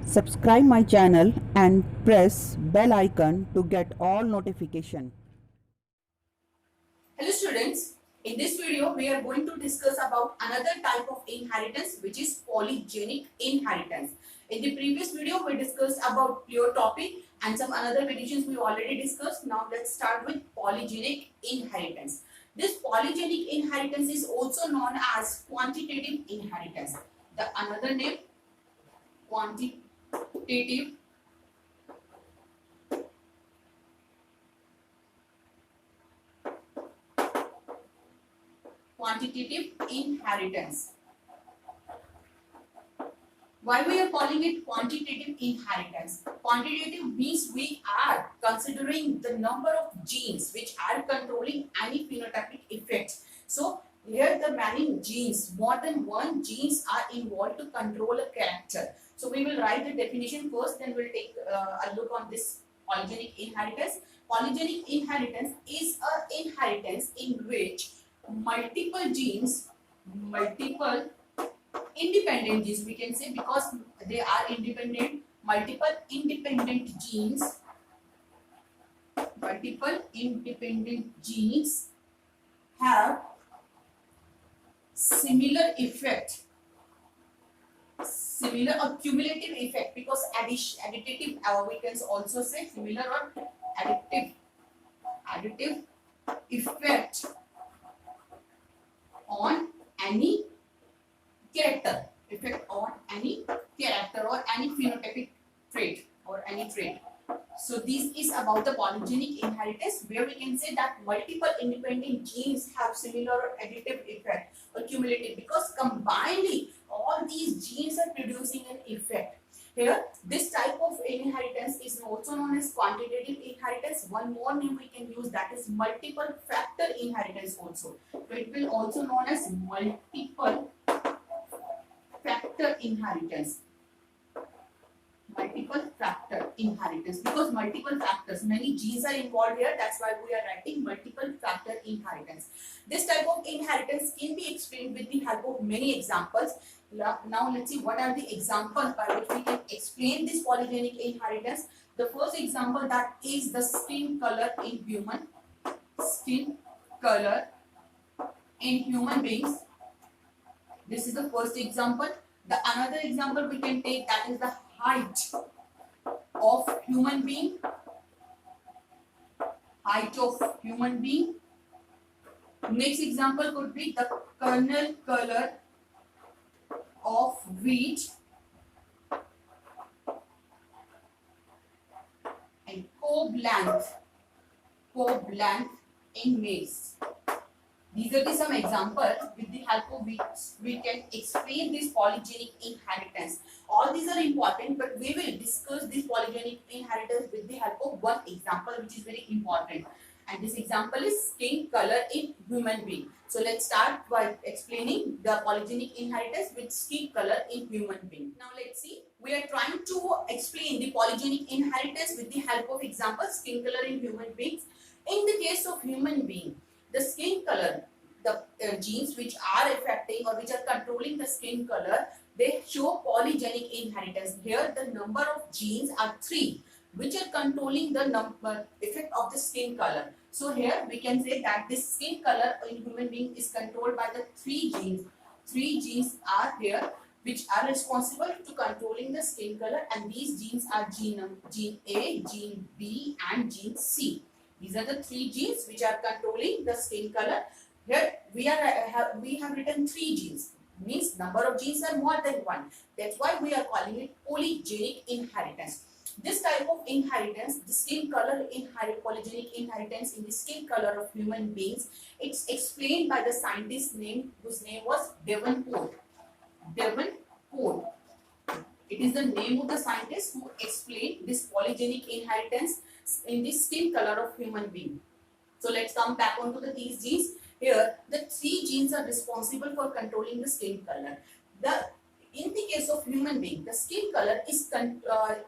Subscribe my channel and press bell icon to get all notification. Hello students, in this video we are going to discuss about another type of inheritance which is polygenic inheritance. In the previous video we discussed about pleiotropic and some another conditions we already discussed. Now let's start with polygenic inheritance. This polygenic inheritance is also known as quantitative inheritance. The another name quantitative inheritance. Why we are calling it quantitative inheritance? Quantitative means we are considering the number of genes which are controlling any phenotypic effects. So here the many genes, more than one genes are involved to control a character. So we will write the definition first, then we'll take a look on this polygenic inheritance. Polygenic inheritance is an inheritance in which multiple independent genes, we can say, because they are independent, multiple independent genes have similar effect, similar or cumulative effect, because additive, we can also say similar or additive effect on any character or any phenotypic trait or any trait. So this is about the polygenic inheritance, where we can say that multiple independent genes have similar or additive effect or cumulative, because combinedly all these genes are producing an effect. Here this type of inheritance is also known as quantitative inheritance. One more name we can use, that is multiple factor inheritance also. So it will also known as multiple factor inheritance. Multiple factor inheritance, because multiple factors, many genes are involved here, that's why we are writing multiple factor inheritance. This type of inheritance can be explained with the help of many examples. Now let's see what are the examples by which we can explain this polygenic inheritance. The first example, that is the skin color in human beings. This is the first example. The another example we can take, that is the height of human being. Next example could be the kernel color of wheat and cob length in maize. These are some examples with the help of which we can explain this polygenic inheritance. All these are important, but we will discuss this polygenic inheritance with the help of one example, which is very important. And this example is skin color in human being. So let's start by explaining the polygenic inheritance with skin color in human being. Now let's see. We are trying to explain the polygenic inheritance with the help of example, skin color in human beings. In the case of human being, the skin color, the genes which are affecting or which are controlling the skin color, they show polygenic inheritance. Here the number of genes are 3 which are controlling the effect of the skin color. So here we can say that this skin color in human being is controlled by the 3 genes. 3 genes are here which are responsible to controlling the skin color, and these genes are gene A, gene B and gene C. These are the 3 genes which are controlling the skin color. Here we have written 3 genes. Means number of genes are more than 1. That's why we are calling it polygenic inheritance. This type of inheritance, the skin color polygenic inheritance in the skin color of human beings, it's explained by the scientist whose name was Davenport. Davenport. It is the name of the scientist who explained this polygenic inheritance in the skin color of human being. So let's come back onto these genes. Here, the 3 genes are responsible for controlling the skin color. In the case of human being, the skin color is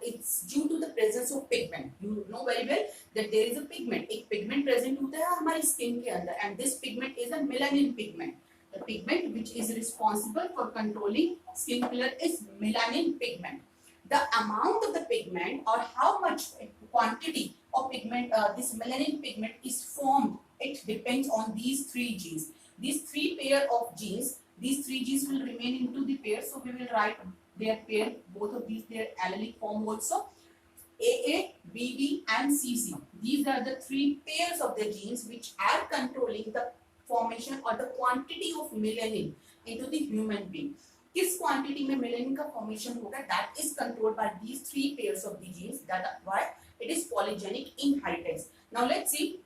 it's due to the presence of pigment. You know very well that there is a pigment. एक pigment present होता है हमारी skin के अंदर, and this pigment is a melanin pigment. The pigment which is responsible for controlling skin color is melanin pigment. The amount of the pigment or how much quantity of pigment this melanin pigment is formed, it depends on these three genes. These three pair of genes, these three genes will remain into the pair, so we will write their pair, both of these, their allelic form also. AA, BB and CC. These are the three pairs of the genes which are controlling the formation or the quantity of melanin into the human being. किस quantity में melanin का formation होगा, that is controlled by these three pairs of the genes. That why it is polygenic inheritance. Now let's see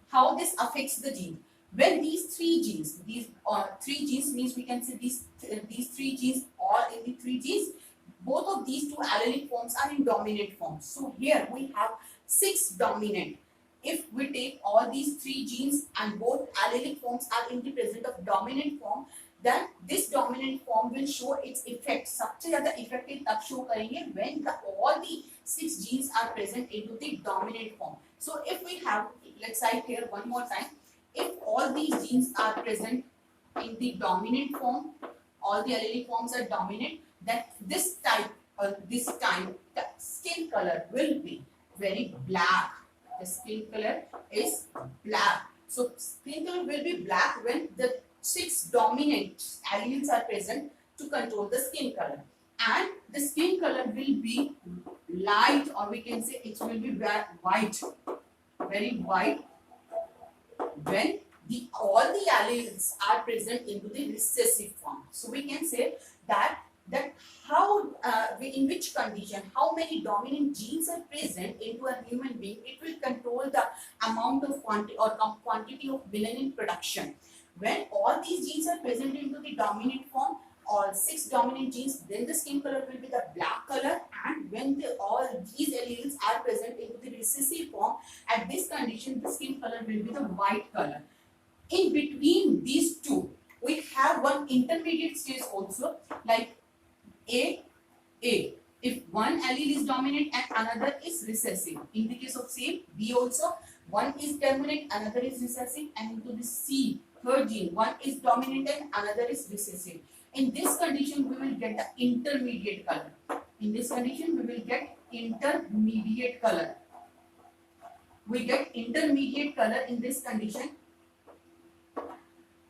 how this affects the gene. When these three genes, three genes means we can say these three genes or in the three genes, both of these two allelic forms are in dominant form. So here we have 6 dominant. If we take all these three genes and both allelic forms are in the present of dominant form, then this dominant form will show its effect. सबसे ज़्यादा effect तब show करेंगे when all the 6 genes are present into the dominant form. So if we have, let's write here one more time, if all these genes are present in the dominant form, all the allelic forms are dominant, then this time the skin color will be very black. The skin color is black. So skin color will be black when the 6 dominant alleles are present to control the skin color, and the skin color will be light, or we can say it will be white, very white, when all the alleles are present into the recessive form. So we can say that how in which condition, how many dominant genes are present into a human being, it will control the amount of quantity of melanin production. When all these genes are present into the dominant form, all 6 dominant genes, then the skin color will be the black color, and when all these alleles are present into the recessive form, at this condition the skin color will be the white color. In between these two, we have one intermediate stage also, like A. If one allele is dominant and another is recessive. In the case of same B also, one is dominant, another is recessive, and into the C, third gene, one is dominant and another is recessive. In this condition, we will get the intermediate color. In this condition, we will get intermediate color. We get intermediate color in this condition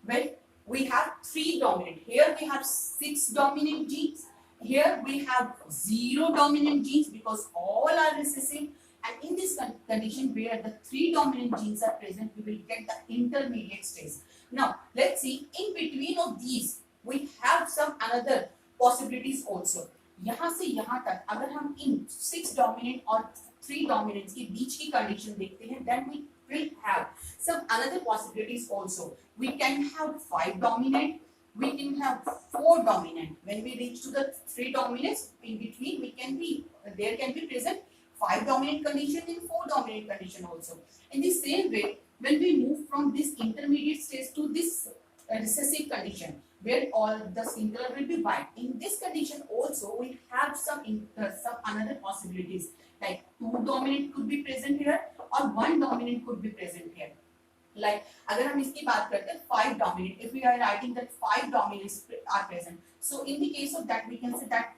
when we have 3 dominant. Here we have 6 dominant genes. Here we have 0 dominant genes because all are recessive. And in this condition where the 3 dominant genes are present, we will get the intermediate stage. Now let's see, in between of these we have some another possibilities also. यहाँ से यहाँ तक अगर हम इन 6 dominant और 3 dominants के बीच की condition देखते हैं, then we will have some another possibilities also. We can have 5 dominant, we can have 4 dominant. When we reach to the 3 dominants, in between there can be present 5 dominant condition and 4 dominant condition also. In the same way, when we move from this intermediate stage to this recessive condition, where all the skin color will be white, in this condition also we have some another possibilities, like 2 dominant could be present here or 1 dominant could be present here. Like अगर हम इसकी बात करते हैं 5 dominant, if we are writing that 5 dominants are present, so in the case of that we can say that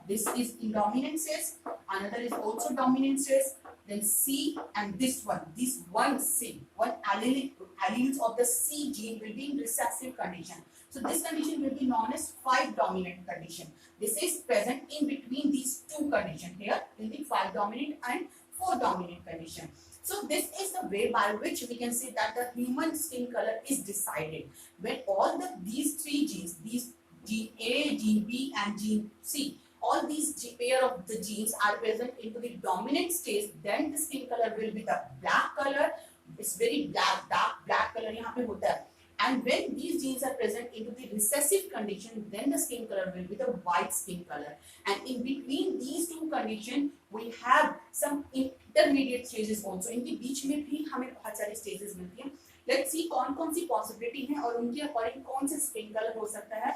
this is in dominant stage, another is also dominant stage, then C, and this one C, one alleles of the C gene will be in recessive condition. So this condition will be known as 5 dominant condition. This is present in between these two conditions here, in the 5 dominant and 4 dominant condition. So this is the way by which we can say that the human skin color is decided. When all these 3 genes, these gene A, gene B and gene C, all these pair of the genes are present into the dominant stage, then the skin color will be the black color. It's very black, dark black color यहाँ पे होता है. And when these genes are present into the recessive condition, then the skin color will be the white skin color. And in between these two conditions, we have some intermediate stages also. इनके बीच में भी हमें बहुत सारे stages मिलती हैं. Let's see कौन-कौन सी possibility हैं और उनके according कौन से skin color हो सकता है.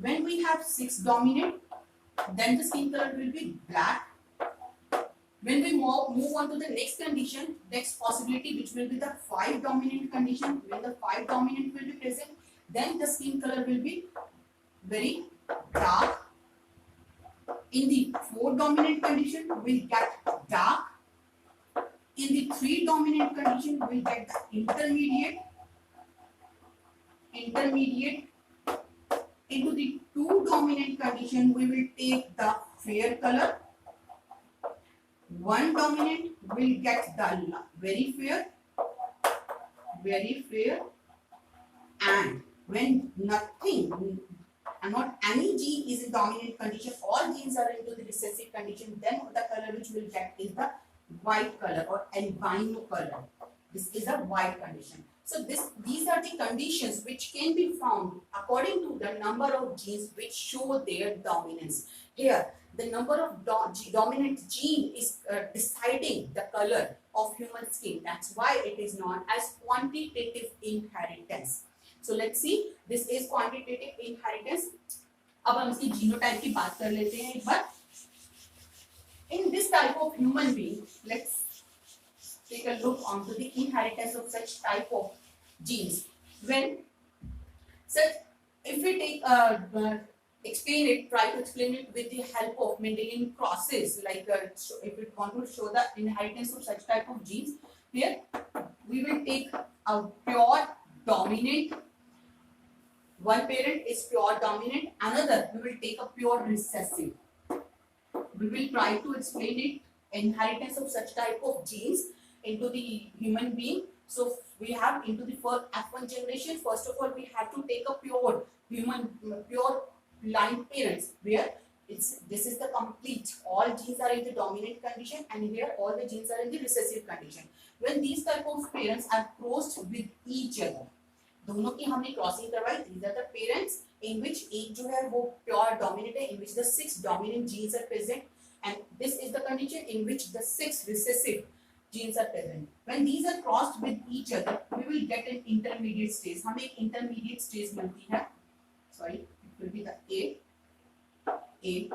When we have 6 dominant, then the skin color will be black. When we move on to the next condition, next possibility, which will be the 5 dominant condition, when the 5 dominant will be present, then the skin color will be very dark. In the 4 dominant condition, we'll get dark. In the 3 dominant condition, we'll get the intermediate. Into the 2 dominant condition, we will take the fair color. 1 dominant will get the very fair, and when nothing and not any gene is in dominant condition, all genes are into the recessive condition, then the color which we'll get is the white color or albino color. This is a white condition. So these are the conditions which can be found according to the number of genes which show their dominance. Here, the number of dominant gene is deciding the color of human skin. That's why it is known as quantitative inheritance. So let's see, this is quantitative inheritance. अब हम इसकी genotype की बात कर लेते हैं एक बार. In this type of human being, let's take a look onto the inheritance of such type of genes. When such, if we take explain it, try to explain it with the help of Mendelian crosses, like if we want to show the inheritance of such type of genes, here we will take a pure dominant. One parent is pure dominant, another we will take a pure recessive. We will try to explain it, inheritance of such type of genes into the human being. So we have into the first F1 generation, first of all we have to take a pure line parents, where this is the complete, all genes are in the dominant condition, and here all the genes are in the recessive condition. When these type of parents are crossed with each other, दोनों की हमने crossing करवाई, these are the parents in which एक जो है वो pure dominant है, in which the 6 dominant genes are present, and this is the condition in which the 6 recessive genes are present. When these are crossed with each other, we will get an intermediate stage. हमें एक intermediate stage मिलती है, sorry, it will be the A.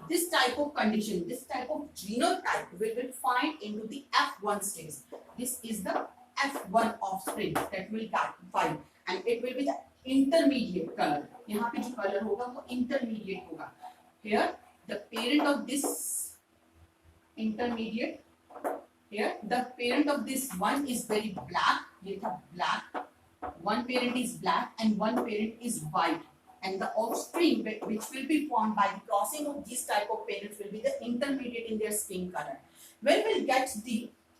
This type of condition, this type of genotype, we will find into the F1 stage. This is the F1 offspring that will find, and it will be the intermediate color. यहाँ पे जो color होगा वो intermediate होगा. Here the parent of this intermediate, here the parent of this one is very black. ये था black. One parent is black and one parent is white. And the offspring which will be formed by the crossing of these type of parents will be the intermediate in their skin color. When we'll get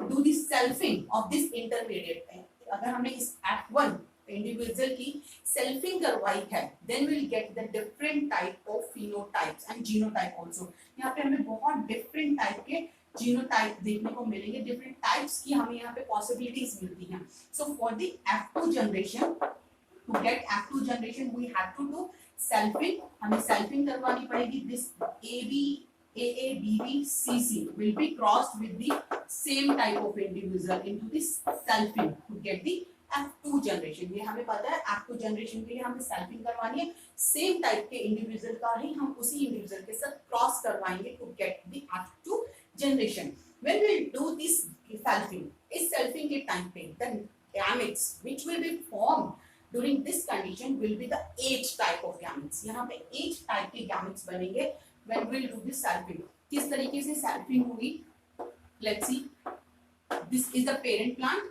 do the selfing of this intermediate, अगर हमने इस F1 individual की selfing करवाई है, then we'll get the different type of phenotypes and genotype also. यहाँ पे हमें बहुत different type के genotype देखने को मिलेंगे, different types की हमें यहाँ पे possibilities मिलती हैं. So for the F2 generation, to get F2 generation, we have to do selfing. हमें selfing करवानी पड़ेगी. This AABBCC will be crossed with the same type of individual into this selfing to get the F2 generation. ये हमें पता है F2 generation के लिए हमें selfing करवानी है. Same type के individual का ही हम उसी individual के साथ cross करवाएंगे to get the F2 generation. When we do this selfing, इस selfing के time पे the gametes which will be formed during this condition will be the H type of gametes. यहाँ पे H type के gametes बनेंगे when we will do this selfing. किस तरीके से selfing होगी? Let's see. This is the parent plant,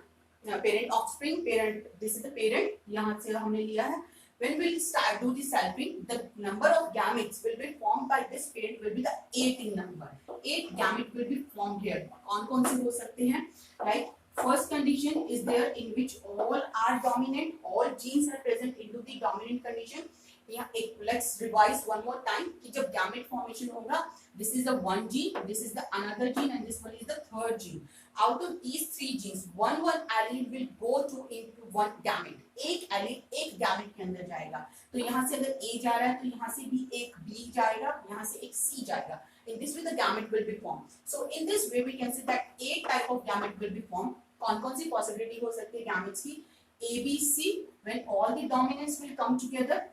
parent offspring, parent. This is the parent. यहाँ से हमने लिया है. When we will start do the selfing, the number of gametes will be formed by this parent will be the 8 in number. 8 gametes will be formed here. कौन-कौन से हो सकते हैं? Right? First condition is there in which all are dominant, all genes are present into the dominant condition. यहाँ एक let's revise one more time कि जब gamete formation होगा, this is the one gene, this is the another gene, and this one is the third gene. Out of these 3 genes, one allele will go to into one gamete. एक allele एक gamete के अंदर जाएगा. तो यहाँ से अगर A जा रहा है, तो यहाँ से भी एक B जाएगा, यहाँ से एक C जाएगा. In this way, the gamete will be formed. So in this way, we can say that A type of gamete will be formed. कौन-कौन सी possibility हो सकती है gametes की? A, B, C. When all the dominants will come together,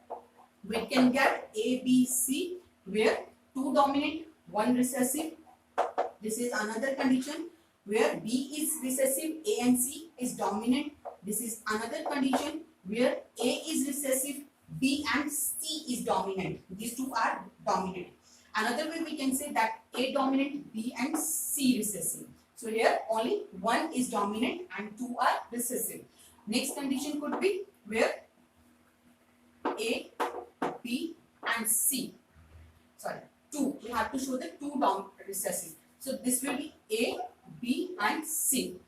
we can get A, B, C, where 2 dominant, 1 recessive. This is another condition where B is recessive, A and C is dominant. this is another condition where A is recessive, B and C is dominant. These two are dominant. Another way we can say that A dominant, B and C recessive. So here only one is dominant and two are recessive. Next condition could be where A, B and C. Sorry, two. We have to show the two recessive. So this will be A, B and C.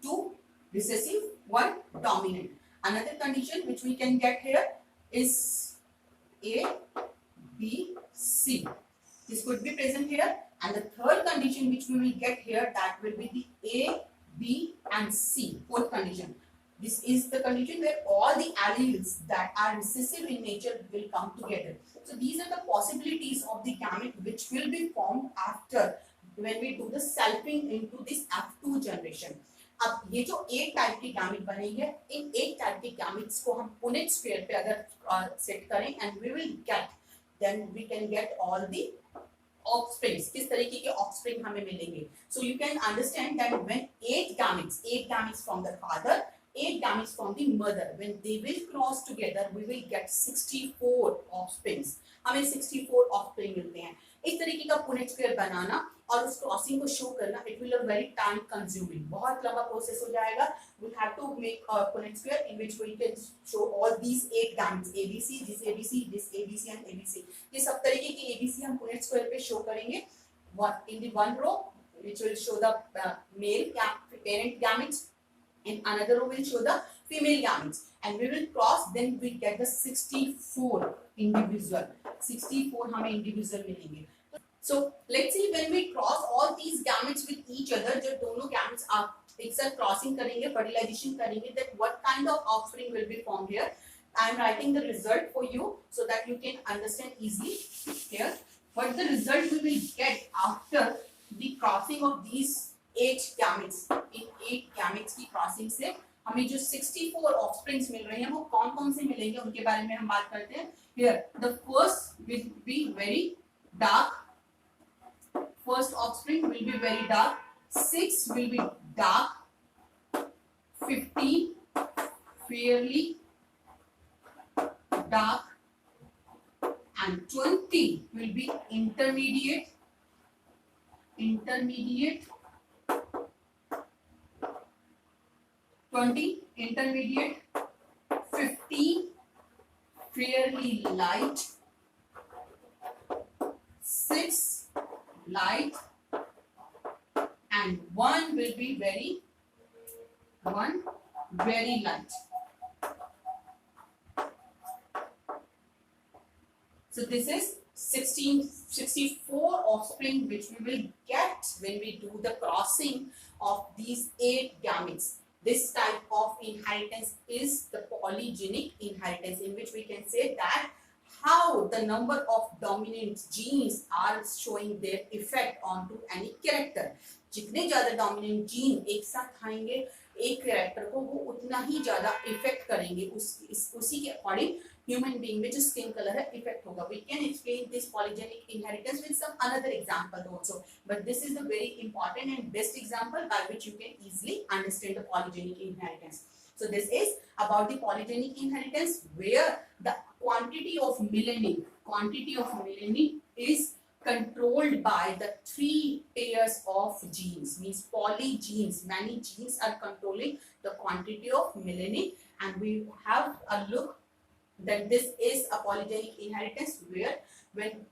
Two recessive, one dominant. Another condition which we can get here is A, B, C. This could be present here. And the third condition which we will get here, that will be the A, B and C. Fourth condition. This is the condition where all the alleles that are recessive in nature will come together. So these are the possibilities of the gamete which will be formed after when we do the selfing into this F2 generation. अब ये जो एक type की gamete बनेंगे, इन एक type के gametes को हम पुनेट स्क्वायर पे अगर सेट करें and we will get, then we can get all the offsprings. किस तरीके के ऑफस्प्रिंग हमें मिलेंगे? So you can understand that when 8 gametes from the father, 8 gametes from the mother, when they will cross together we will get 64 offsprings. हमें 64 offspring मिलते हैं. इस तरीके का पुनेट स्क्वायर बनाना और उस क्रॉसिंग को शो करना, it will be very time consuming. बहुत लंबा प्रोसेस हो जाएगा. We have to make a Punnett square in which we can show all these 8 gametes, ABC, this ABC, this ABC and ABC. ये सब तरीके के ABC हम पुनेट स्क्वायर पे शो करेंगे. One in the one row which will show the male parent gametes, in another row will show the female gametes, and we will cross, then we get the 64 individual. 64 हमें individual मिलेंगे. So let's see when we cross all these gametes with each other, जब दोनों gametes आप एक साथ crossing करेंगे, fertilization करेंगे, that what kind of offspring will be formed here. I am writing the result for you so that you can understand easily here. What the result we will get after the crossing of these 8 gametes. In 8 gametes की crossing से हमें जो 64 offsprings मिल रहे हैं वो कौन-कौन से मिलेंगे उनके बारे में हम बात करते हैं. Here the first will be very dark. First offspring will be very dark. 6 will be dark. 15 fairly dark. And 20 will be intermediate. 20 intermediate. 15 fairly light. 6 light, and one will be very light. So this is 64 offspring which we will get when we do the crossing of these 8 gametes. This type of inheritance is the polygenic inheritance, in which we can say that how the number of dominant genes are showing their effect onto any character. जितने ज्यादा dominant gene एक साथ आएंगे एक character को, वो उतना ही ज्यादा effect करेंगे. उसी के according human being में जो skin color है effect होगा. We can explain this polygenic inheritance with some another example also, but this is the very important and best example by which you can easily understand the polygenic inheritance. So this is about the polygenic inheritance, where the quantity of melanin is controlled by the 3 pairs of genes, means polygenes. Many genes are controlling the quantity of melanin, and we have a look that this is a polygenic inheritance where when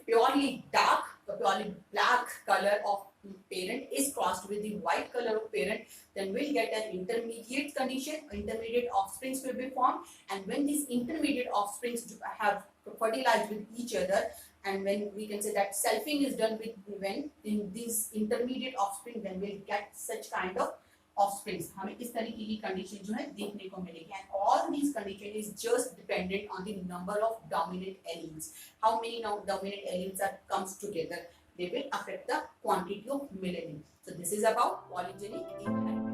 purely dark, the purely black color of parent is crossed with the white color of parent, then we'll get an intermediate condition. Intermediate offsprings will be formed, and when these intermediate offsprings have fertilized with each other, and when we can say that selfing is done with when in these intermediate offspring, then we'll get such kind of offsprings. हमें इस तरीके की condition जो है देखने को मिलेगी, and all these condition is just dependent on the number of dominant alleles. How many dominant alleles are comes together, they will affect the quantity of melanin. So this is about polygenic inheritance.